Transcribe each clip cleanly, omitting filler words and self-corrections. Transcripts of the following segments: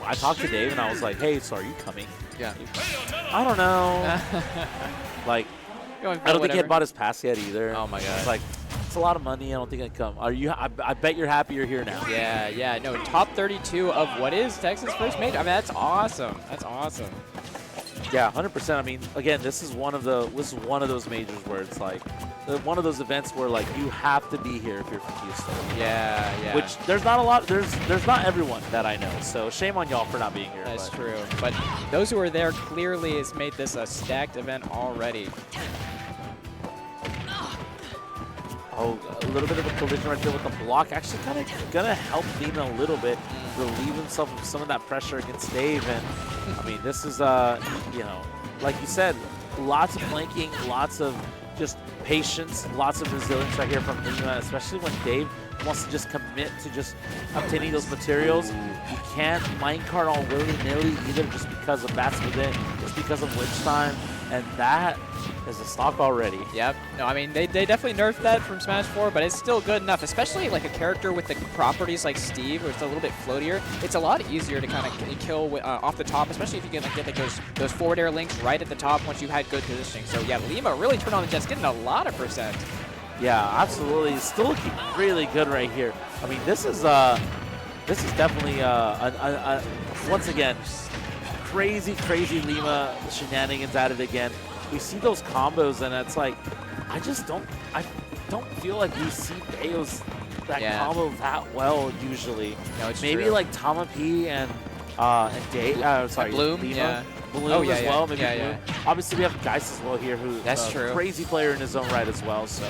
I talked to Dave and I was like, hey, so are you coming? Yeah. I don't know. Like, I don't think he had bought his pass yet either. Oh my god. It's like, it's a lot of money. I don't think I'd come. Are you? I bet you're happy you're here now. Yeah, yeah. No, top 32 of what is Texas' first major. I mean, that's awesome. That's awesome. Yeah, 100%. I mean, again, this is one of those majors where it's like one of those events where like you have to be here if you're from Houston. Yeah, yeah. Which there's not a lot. There's not everyone that I know. So shame on y'all for not being here. That's true. But those who are there clearly has made this a stacked event already. Oh, a little bit of a collision right there with the block. Actually, kind of gonna help Lima a little bit, relieve himself of some of that pressure against Dave. And I mean, this is you know, like you said, lots of flanking, lots of just patience, lots of resilience right here from Lima, especially when Dave wants to just commit to just obtaining those materials. You can't minecart all willy-nilly either just because of bats within, just because of witch time, and that is a stock already. Yep. No, I mean, they definitely nerfed that from Smash 4, but it's still good enough, especially like a character with the properties like Steve, where it's a little bit floatier. It's a lot easier to kind of kill off the top, especially if you can like, get like those forward air links right at the top once you've had good positioning. So yeah, Lima really turned on the jets, getting a lot of percent. Yeah, absolutely. Still looking really good right here. I mean, this is definitely once again crazy Lima shenanigans at it again. We see those combos and it's like I don't feel like we see Bayo's combo that well usually. No, it's maybe true. like Tama P and Dave, sorry, Bloom, Lima. yeah. Bloom as well, maybe Bloom. Yeah. Obviously, we have Geist as well here, who's a crazy player in his own right as well. So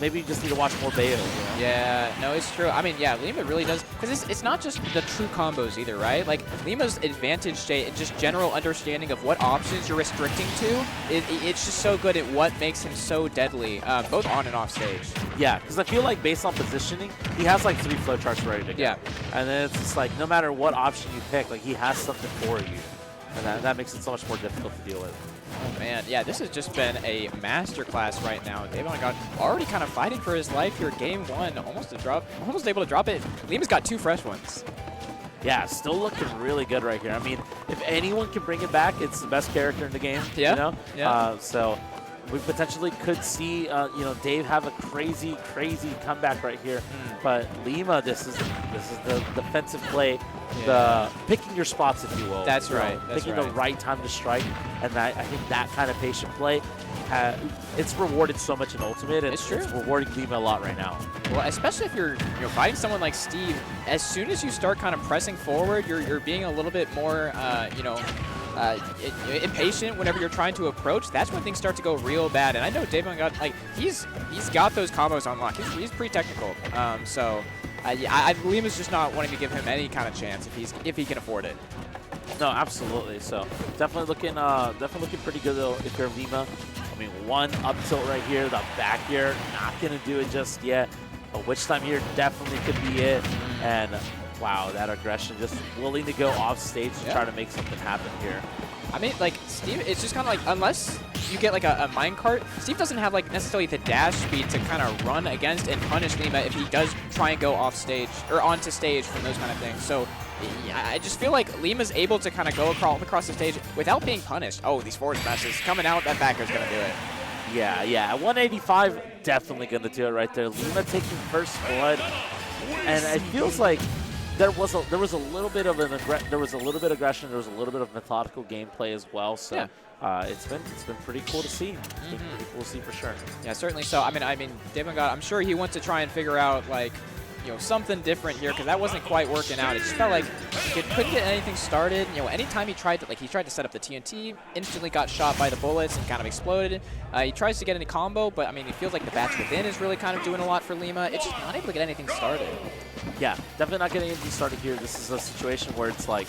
maybe you just need to watch more Bayo. You know? Yeah, no, it's true. I mean, yeah, Lima really does, because it's not just the true combos either, right? Like, Lima's advantage state and just general understanding of what options you're restricting to, it's just so good at what makes him so deadly, both on and off stage. Yeah, because I feel like based on positioning, he has like 3 flowcharts ready to go. Yeah. And then it's just like, no matter what option you pick, like he has something for you. And that makes it so much more difficult to deal with. Oh man, yeah, this has just been a masterclass right now. Daveong got already kind of fighting for his life here. Game 1, almost able to drop it. Lima's got 2 fresh ones. Yeah, still looking really good right here. I mean, if anyone can bring it back, it's the best character in the game. Yeah. You know? Yeah. So we potentially could see, you know, Dave have a crazy comeback right here. But Lima, this is the defensive play, the picking your spots, if you will. That's right. Picking the right time to strike, and I think that kind of patient play, it's rewarded so much in Ultimate, and it's rewarding Lima a lot right now. Well, especially if you're fighting someone like Steve, as soon as you start kind of pressing forward, you're being a little bit more, you know, impatient whenever you're trying to approach. That's when things start to go real bad. And I know Daveong got like he's got those combos on lock. He's pretty technical. So Lima's just not wanting to give him any kind of chance if he can afford it. No, absolutely. So definitely looking pretty good though if you're Lima. I mean, one up tilt right here, the back here, not gonna do it just yet. A witch time here definitely could be it. And wow, that aggression, just willing to go off stage to try to make something happen here. I mean, like, Steve, it's just kind of like, unless you get like a minecart, Steve doesn't have like necessarily the dash speed to kind of run against and punish Lima if he does try and go off stage or onto stage from those kind of things. So I just feel like Lima's able to kind of go across the stage without being punished. Oh, these forward smashes coming out, that backer's going to do it. Yeah, 185, definitely going to do it right there. Lima taking first blood, and it feels like there was a little bit of aggression, there was a little bit of methodical gameplay as well. So it's been pretty cool to see. It's been pretty cool to see for sure. Yeah, certainly. So I mean, Daveong got, I'm sure he wants to try and figure out like, you know, something different here, because that wasn't quite working out. It just felt like he couldn't get anything started. You know, anytime he tried to set up the TNT, instantly got shot by the bullets and kind of exploded. He tries to get any combo, but I mean, it feels like the bats within is really kind of doing a lot for Lima. It's just not able to get anything started. Yeah, definitely not getting anything started here. This is a situation where it's like,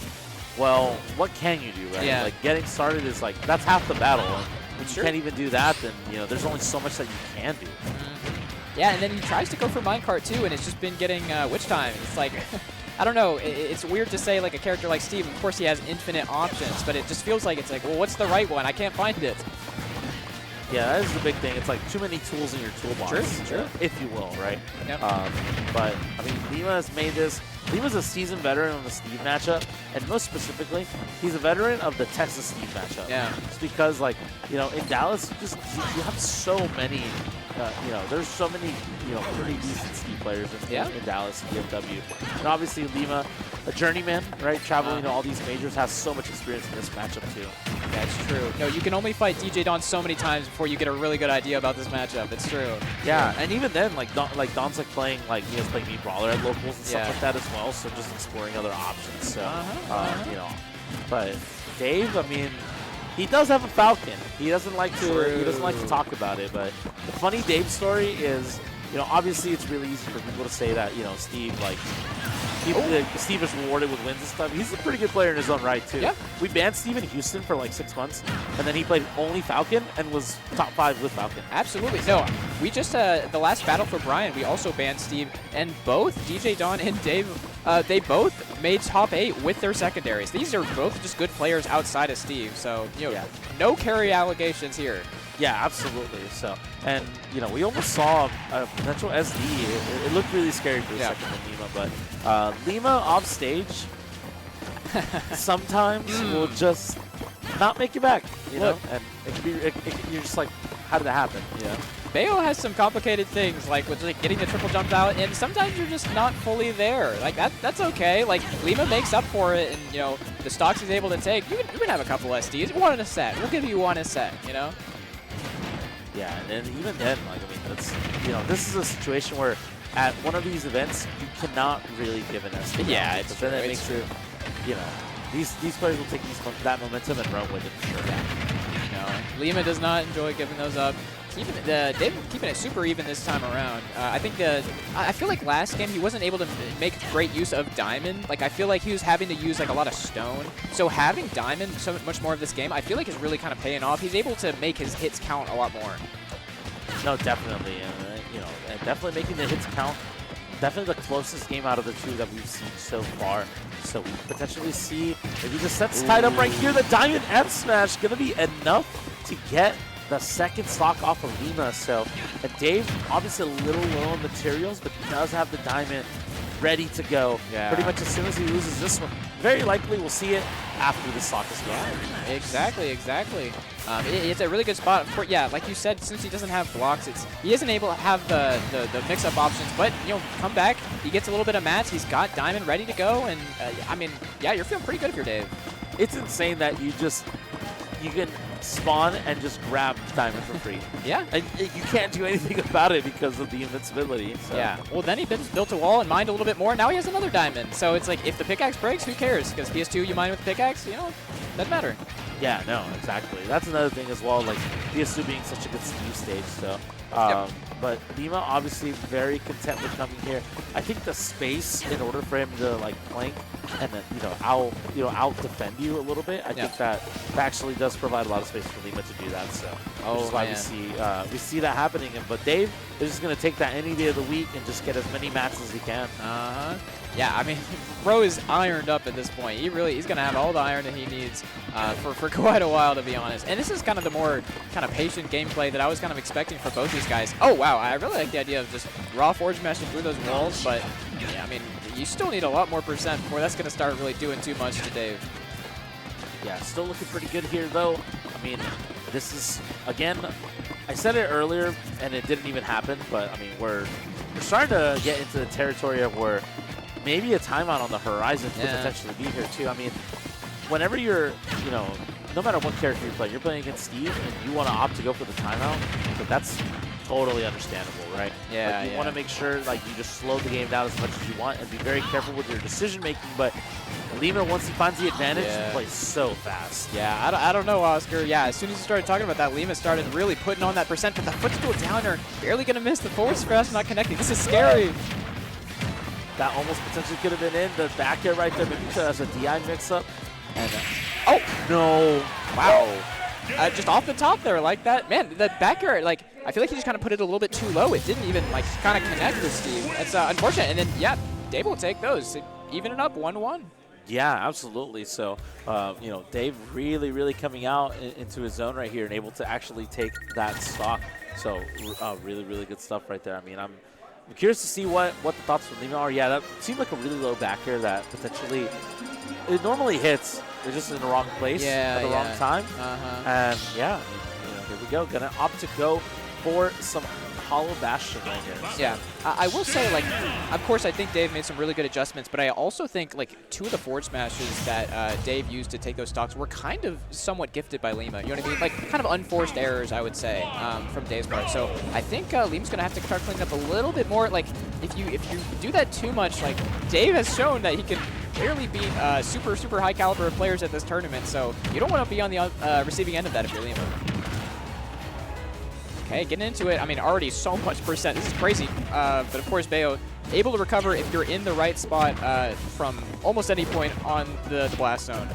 well, what can you do, right? Yeah. Like, getting started is like, that's half the battle. And when you can't even do that, then, you know, there's only so much that you can do. Yeah, and then he tries to go for minecart too, and it's just been getting witch time. It's like, I don't know, it's weird to say like a character like Steve, of course he has infinite options, but it just feels like it's like, well, what's the right one? I can't find it. Yeah, that is the big thing. It's like too many tools in your toolbox, True. if you will, right? Yep. But, I mean, Lima has made this Lima's a seasoned veteran on the Steve matchup, and most specifically, he's a veteran of the Texas Steve matchup. Yeah. Just because, like, you know, in Dallas, you have so many, you know, there's so many, you know, pretty decent Steve players in Dallas, DFW. And obviously Lima, a journeyman, right, traveling to all these majors, has so much experience in this matchup too. That's true. No, you can only fight DJ Don so many times before you get a really good idea about this matchup. It's true. Yeah, and even then, like Don's like playing, like he was playing Meat Brawler at locals and stuff like that as well. So just exploring other options. So you know, but Dave, I mean, he does have a Falcon. He doesn't like to. He doesn't like to talk about it. But the funny Dave story is, you know, obviously it's really easy for people to say that, you know, Steve, like, Steve is rewarded with wins and stuff. He's a pretty good player in his own right, too. Yeah. We banned Steve in Houston for like 6 months, and then he played only Falcon and was top 5 with Falcon. Absolutely. No, we just, the last battle for Brian, we also banned Steve, and both DJ Don and Dave, they both made top 8 with their secondaries. These are both just good players outside of Steve, so, you know, no carry allegations here. Yeah, absolutely. So, and, you know, we almost saw a potential SD. It looked really scary for a second in Lima, but Lima off stage sometimes will just not make it back, you know? And it can be, you're just like, how did that happen, you know? Bayo has some complicated things, like with getting the triple jump out, and sometimes you're just not fully there. Like, that's okay. Like, Lima makes up for it, and, you know, the stocks he's able to take. You can have a couple SDs. One in a set. We'll give you one in a set, you know? Yeah, and even then, like, I mean, that's, you know, this is a situation where at one of these events, you cannot really give an SD. Yeah, it's true. Then it makes it, you know, these players will take that momentum and run with it for sure. Yeah. No, Lima does not enjoy giving those up. Dave keeping it super even this time around. I feel like last game he wasn't able to make great use of Diamond. Like, I feel like he was having to use like a lot of Stone. So having Diamond so much more of this game, I feel like is really kind of paying off. He's able to make his hits count a lot more. No, definitely, you know, and definitely making the hits count. Definitely the closest game out of the two that we've seen so far. So we potentially see maybe the set's tied up right here. The Diamond F smash gonna be enough to get the second stock off of Lima. So, and Dave, obviously a little low on materials, but he does have the Diamond ready to go. Yeah. Pretty much as soon as he loses this one, very likely we'll see it after the stock is gone. Exactly. It's a really good spot. Of course, yeah, like you said, since he doesn't have blocks, he isn't able to have the mix-up options. But, you know, come back, he gets a little bit of mats. He's got Diamond ready to go, and I mean, yeah, you're feeling pretty good if you're Dave. It's insane that you can spawn and just grab Diamond for free. Yeah. And you can't do anything about it because of the invincibility. So. Yeah. Well, then he built a wall and mined a little bit more. Now he has another Diamond. So it's like, if the pickaxe breaks, who cares? Because PS2, you mine with the pickaxe, you know, doesn't matter. Yeah, no, exactly. That's another thing as well, like PS2 being such a good Steve stage. So, but Lima obviously very content with coming here. I think the space in order for him to like plank and then out defend you a little bit. I think that actually does provide a lot of space for Lima to do that. So which is why we see that happening. But Dave is just gonna take that any day of the week and just get as many mats as he can. Yeah, I mean, Bro is ironed up at this point. He's going to have all the iron that he needs for quite a while, to be honest. And this is kind of the more kind of patient gameplay that I was kind of expecting for both these guys. Oh, wow, I really like the idea of just raw forge meshing through those walls, but, yeah, I mean, you still need a lot more percent before that's going to start really doing too much to Dave. Yeah, still looking pretty good here, though. I mean, this is, again, I said it earlier, and it didn't even happen, but, I mean, we're starting to get into the territory of where maybe a timeout on the horizon could potentially be here, too. I mean, whenever you're, you know, no matter what character you're playing against Steve, and you want to opt to go for the timeout, but that's totally understandable, right? Yeah, like, you want to make sure, like, you just slow the game down as much as you want and be very careful with your decision-making, but Lima, once he finds the advantage, plays so fast. Yeah, I don't know, Oscar. Yeah, as soon as you started talking about that, Lima started really putting on that percent, but the footstool downer, barely going to miss the force crash, not connecting. This is scary. That almost potentially could have been in. The back air right there, maybe as a DI mix-up. And oh! No. Wow. Just off the top there, like that. Man, the back air, like, I feel like he just kind of put it a little bit too low. It didn't even, like, kind of connect with Steve. That's unfortunate. And then, yeah, Dave will take those. Even it up 1-1. Yeah, absolutely. So, you know, Dave really coming out into his zone right here and able to actually take that stock. So, really good stuff right there. I mean, I'm curious to see what the thoughts from Lima are. Yeah, that seemed like a really low back air that potentially it normally hits. They're just in the wrong place at the wrong time. And yeah, here we go. Gonna opt to go for some hollow bastion right here. So. Yeah, I will say, like, of course, I think Dave made some really good adjustments, but I also think, like, 2 of the forward smashes that Dave used to take those stocks were kind of somewhat gifted by Lima. You know what I mean? Like, kind of unforced errors, I would say, from Dave's part. So I think Lima's going to have to start cleaning up a little bit more. Like, if you do that too much, like, Dave has shown that he can barely beat super, super high caliber players at this tournament. So you don't want to be on the receiving end of that if you're Lima. Okay, getting into it. I mean, already so much percent. This is crazy. But of course, Bayo able to recover if you're in the right spot from almost any point on the blast zone.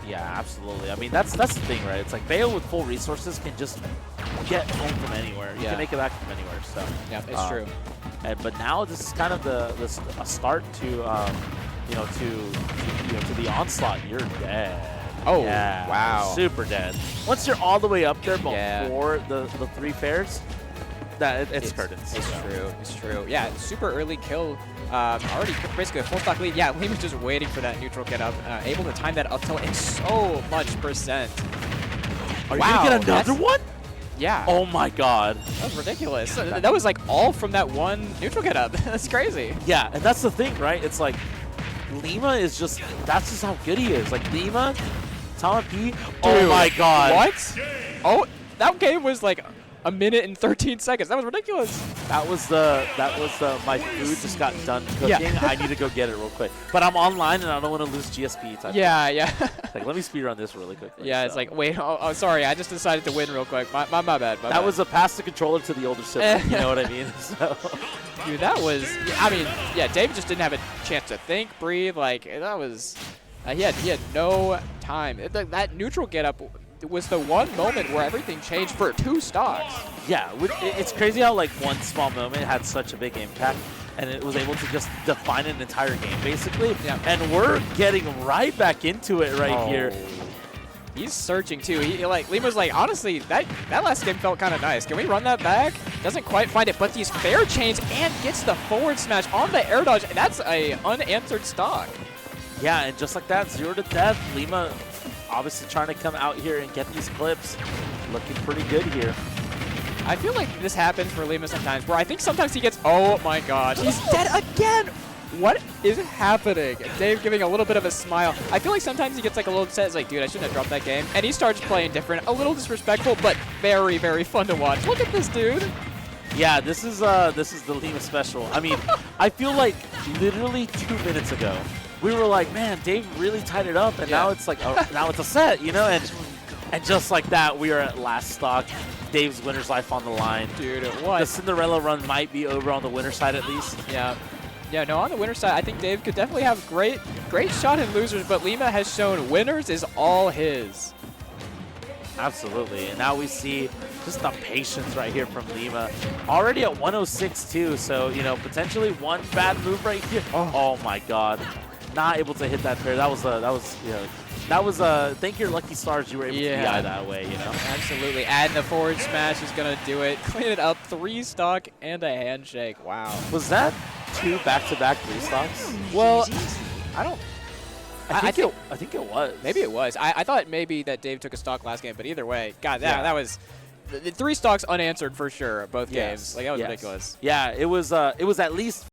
Yeah, absolutely. I mean, that's the thing, right? It's like Bayo with full resources can just get home from anywhere. You can make it back from anywhere. So yeah, it's true. But now this is kind of a start to to the onslaught. You're dead. Oh, yeah, wow. Super dead. Once you're all the way up there before the 3 fairs, it's curtains. It's true. It's true. Yeah, super early kill. Already basically a full stock lead. Yeah, Lima's just waiting for that neutral get up. Able to time that up till in so much percent. Are you going to get another one? Yeah. Oh my god. That was ridiculous. That was like all from that one neutral get up. That's crazy. Yeah, and that's the thing, right? It's like Lima is just, that's just how good he is. Like Lima, Tom P. Oh my god. What? Oh, that game was like a minute and 13 seconds. That was ridiculous. That was my food just got done cooking. Yeah. I need to go get it real quick. But I'm online and I don't want to lose GSP type. Yeah. Like, let me speedrun this really quickly. Yeah, so. It's like, wait, oh, sorry, I just decided to win real quick. My bad. That was a pass the controller to the older sibling, you know what I mean? So. Dude, that was, I mean, yeah, Dave just didn't have a chance to think, breathe. Like, that was, he had no time. That neutral get up was the one moment where everything changed for 2 stocks. Yeah, it's crazy how like one small moment had such a big impact, and it was able to just define an entire game basically. Yeah. And we're getting right back into it here. He's searching too. Lima's like, honestly, that last game felt kind of nice. Can we run that back? Doesn't quite find it, but these fair chains and gets the forward smash on the air dodge. That's a unanswered stock. Yeah, and just like that, 0 to death. Lima obviously trying to come out here and get these clips. Looking pretty good here. I feel like this happens for Lima sometimes, where I think sometimes he gets, oh my gosh, he's dead again! What is happening? Dave giving a little bit of a smile. I feel like sometimes he gets like a little upset. It's like, dude, I shouldn't have dropped that game. And he starts playing different, a little disrespectful, but very, very fun to watch. Look at this dude. Yeah, this is the Lima special. I mean, I feel like literally 2 minutes ago, we were like, man, Dave really tied it up, and now it's like, now it's a set, you know? And just like that, we are at last stock. Dave's winner's life on the line. Dude, what? The Cinderella run might be over on the winner's side at least. Yeah. Yeah, no, on the winner's side, I think Dave could definitely have great shot in losers, but Lima has shown winners is all his. Absolutely, and now we see just the patience right here from Lima. Already at 106 too, so, you know, potentially one bad move right here. Oh my god. Not able to hit that fair. That was thank your lucky stars you were able to DI that way, you know. Absolutely. And the forward smash is gonna do it. Clean it up. 3 stock and a handshake. Wow. Was that 2 back-to-back 3 stocks? Well, I don't. I think it was. Maybe it was. I thought maybe that Dave took a stock last game, but either way, God, that was the 3 stocks unanswered for sure. Both games. Like that was ridiculous. Yeah, it was at least